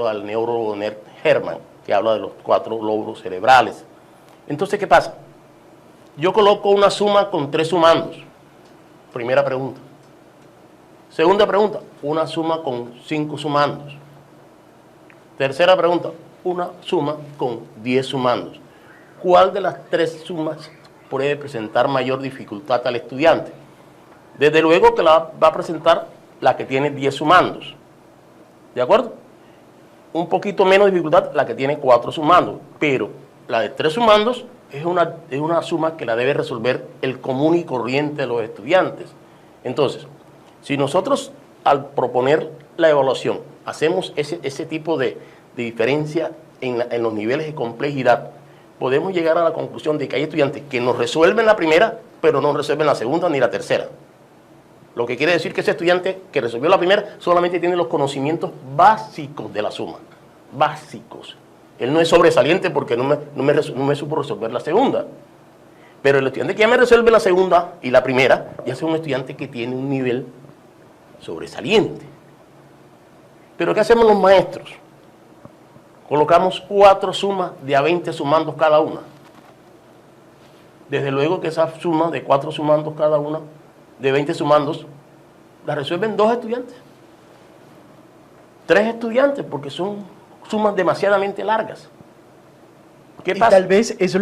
acuerdo al neurólogo Hermann, que habla de los 4 lóbulos cerebrales. Entonces, ¿qué pasa? Yo coloco una suma con 3 sumandos. Primera pregunta. Segunda pregunta, una suma con 5 sumandos. Tercera pregunta, una suma con 10 sumandos. ¿Cuál de las 3 sumas puede presentar mayor dificultad al estudiante? Desde luego que va a presentar la que tiene 10 sumandos. ¿De acuerdo? Un poquito menos dificultad la que tiene 4 sumandos, pero la de 3 sumandos es una suma que la debe resolver el común y corriente de los estudiantes. Entonces, si nosotros al proponer la evaluación hacemos ese tipo de diferencia en los niveles de complejidad, podemos llegar a la conclusión de que hay estudiantes que nos resuelven la primera, pero no resuelven la segunda ni la tercera. Lo que quiere decir que ese estudiante que resolvió la primera solamente tiene los conocimientos básicos de la suma. Básicos. Él no es sobresaliente porque no me supo resolver la segunda. Pero el estudiante que ya me resuelve la segunda y la primera, ya es un estudiante que tiene un nivel sobresaliente. Pero ¿qué hacemos los maestros? Colocamos 4 sumas de a 20 sumandos cada una. Desde luego que esa suma de 4 sumandos cada una, de 20 sumandos, la resuelven 2 estudiantes. 3 estudiantes, porque son sumas demasiadamente largas. ¿Qué pasa? Y tal vez eso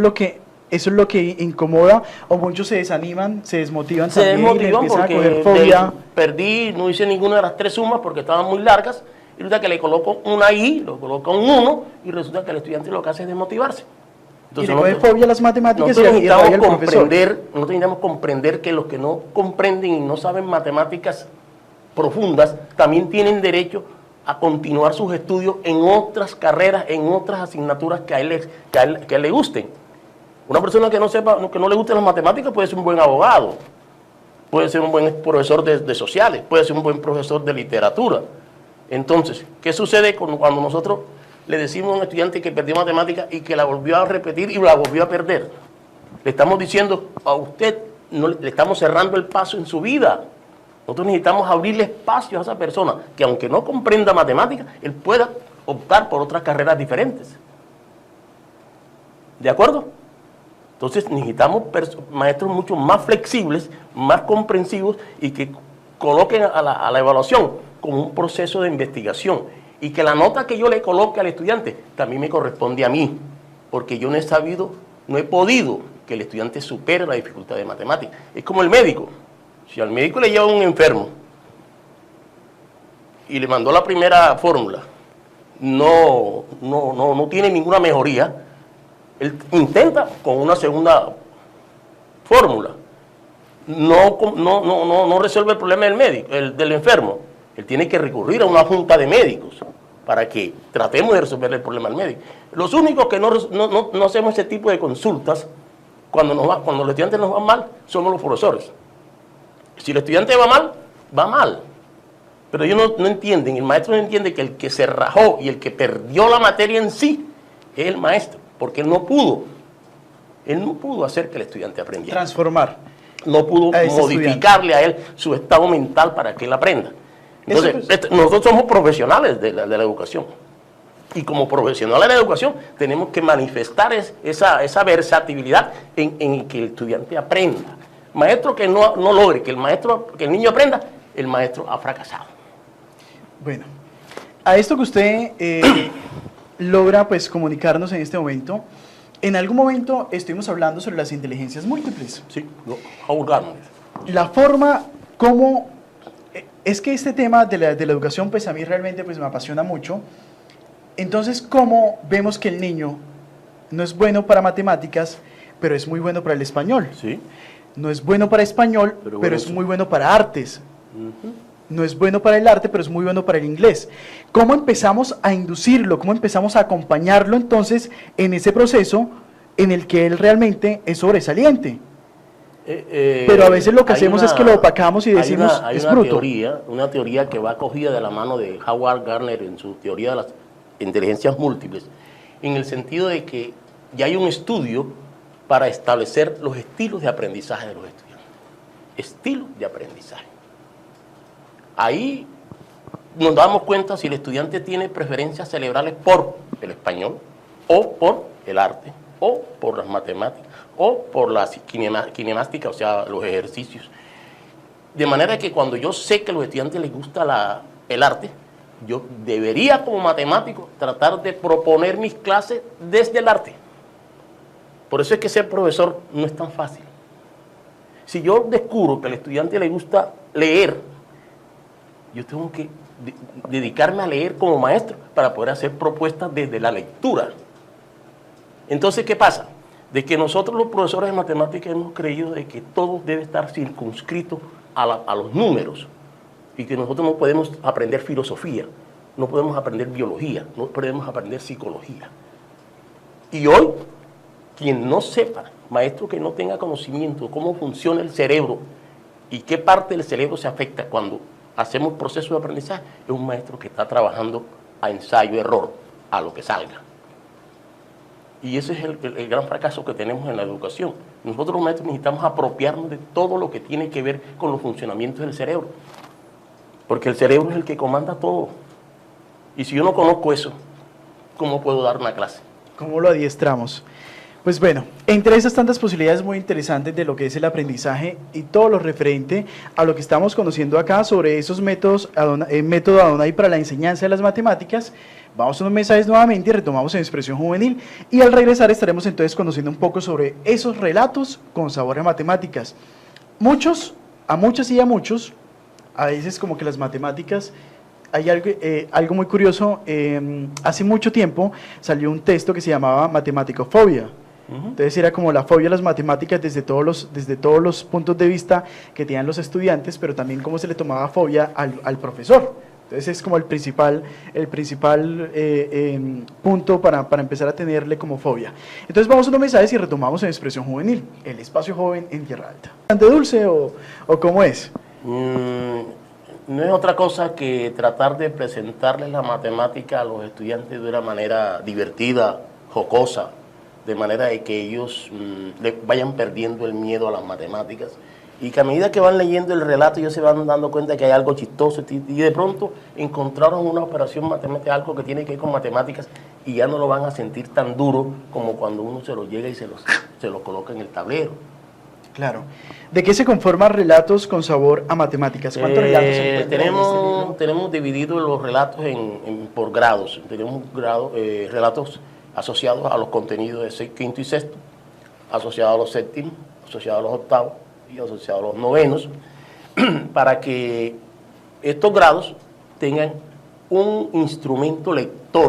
es lo que incomoda, o muchos se desaniman, se desmotivan Se también y desmotivan empiezan a coger porque fobia. perdí, no hice ninguna de las 3 sumas porque estaban muy largas, y resulta que le coloco una I, lo coloco un 1, y resulta que el estudiante lo que hace es desmotivarse. Entonces, y le coge fobia a las matemáticas nosotros y raya al profesor. Nosotros necesitamos comprender que los que no comprenden y no saben matemáticas profundas también tienen derecho a continuar sus estudios en otras carreras, en otras asignaturas que a él le gusten. Una persona que no sepa, que no le gusten las matemáticas puede ser un buen abogado, puede ser un buen profesor de sociales, puede ser un buen profesor de literatura. Entonces, ¿qué sucede cuando nosotros le decimos a un estudiante que perdió matemáticas y que la volvió a repetir y la volvió a perder? Le estamos diciendo a usted, le estamos cerrando el paso en su vida. Nosotros necesitamos abrirle espacio a esa persona que, aunque no comprenda matemáticas, él pueda optar por otras carreras diferentes. ¿De acuerdo? Entonces necesitamos maestros mucho más flexibles, más comprensivos y que coloquen a la evaluación como un proceso de investigación y que la nota que yo le coloque al estudiante también me corresponde a mí, porque yo no he podido que el estudiante supere la dificultad de matemáticas. Es como el médico. Si al médico le lleva un enfermo y le mandó la primera fórmula, no tiene ninguna mejoría, él intenta con una segunda fórmula. No resuelve el problema del enfermo. Él tiene que recurrir a una junta de médicos para que tratemos de resolver el problema del médico. Los únicos que no hacemos ese tipo de consultas cuando los estudiantes nos van mal somos los profesores. Si el estudiante va mal, va mal. Pero ellos no entienden, el maestro no entiende que el que se rajó y el que perdió la materia en sí es el maestro, porque él no pudo hacer que el estudiante aprendiera. Transformar. No pudo modificarle a él su estado mental para que él aprenda. Entonces, nosotros somos profesionales de la educación. Y como profesionales de la educación tenemos que manifestar esa versatilidad en que el estudiante aprenda. Maestro que no logre que el niño aprenda, el maestro ha fracasado. Bueno, a esto que usted logra pues comunicarnos en este momento, en algún momento estuvimos hablando sobre las inteligencias múltiples. Sí, ahorcarnos. La forma como... Es que este tema de la educación pues a mí realmente pues me apasiona mucho. Entonces, ¿cómo vemos que el niño no es bueno para matemáticas, pero es muy bueno para el español? Sí. No es bueno para español, pero es muy bueno para artes. No es bueno para el arte, pero es muy bueno para el inglés. ¿Cómo empezamos a inducirlo? ¿Cómo empezamos a acompañarlo entonces en ese proceso en el que él realmente es sobresaliente? Pero a veces lo que hacemos es que lo opacamos y decimos es bruto. Una teoría que va cogida de la mano de Howard Gardner en su teoría de las inteligencias múltiples, en el sentido de que ya hay un estudio para establecer los estilos de aprendizaje de los estudiantes. Estilos de aprendizaje. Ahí nos damos cuenta si el estudiante tiene preferencias cerebrales por el español, o por el arte, o por las matemáticas, o por la cinemástica, o sea, los ejercicios. De manera que cuando yo sé que a los estudiantes les gusta el arte, yo debería como matemático tratar de proponer mis clases desde el arte. Por eso es que ser profesor no es tan fácil. Si yo descubro que al estudiante le gusta leer, yo tengo que dedicarme a leer como maestro para poder hacer propuestas desde la lectura. Entonces, ¿qué pasa? De que nosotros los profesores de matemáticas hemos creído de que todo debe estar circunscrito a los números y que nosotros no podemos aprender filosofía, no podemos aprender biología, no podemos aprender psicología. Y hoy, quien no sepa, maestro que no tenga conocimiento de cómo funciona el cerebro y qué parte del cerebro se afecta cuando hacemos proceso de aprendizaje, es un maestro que está trabajando a ensayo-error, a lo que salga. Y ese es el gran fracaso que tenemos en la educación. Nosotros los maestros necesitamos apropiarnos de todo lo que tiene que ver con los funcionamientos del cerebro. Porque el cerebro es el que comanda todo. Y si yo no conozco eso, ¿cómo puedo dar una clase? ¿Cómo lo adiestramos? Pues bueno, entre esas tantas posibilidades muy interesantes de lo que es el aprendizaje y todo lo referente a lo que estamos conociendo acá sobre esos métodos, método Adonai para la enseñanza de las matemáticas, vamos a unos mensajes nuevamente y retomamos en Expresión Juvenil, y al regresar estaremos entonces conociendo un poco sobre esos relatos con sabor a matemáticas. A muchas y a muchos, a veces como que las matemáticas, hay algo muy curioso, hace mucho tiempo salió un texto que se llamaba Matematicofobia. Entonces era como la fobia a las matemáticas desde todos los puntos de vista que tenían los estudiantes, pero también cómo se le tomaba fobia al profesor. Entonces es como el principal punto para empezar a tenerle como fobia. Entonces vamos a unos mensajes y retomamos en Expresión Juvenil, el espacio joven en Tierra Alta. ¿Bastante dulce o cómo es? No es otra cosa que tratar de presentarles la matemática a los estudiantes de una manera divertida, jocosa, de manera de que ellos vayan perdiendo el miedo a las matemáticas y que a medida que van leyendo el relato ellos se van dando cuenta que hay algo chistoso y de pronto encontraron una operación matemática, algo que tiene que ver con matemáticas, y ya no lo van a sentir tan duro como cuando uno se lo llega y se los coloca en el tablero. Claro. ¿De qué se conforman relatos con sabor a matemáticas? ¿Cuántos relatos se encuentran en este libro? Tenemos divididos los relatos por grados. Tenemos relatos asociados a los contenidos de quinto y sexto, asociados a los séptimos, asociados a los octavos y asociados a los novenos, para que estos grados tengan un instrumento lector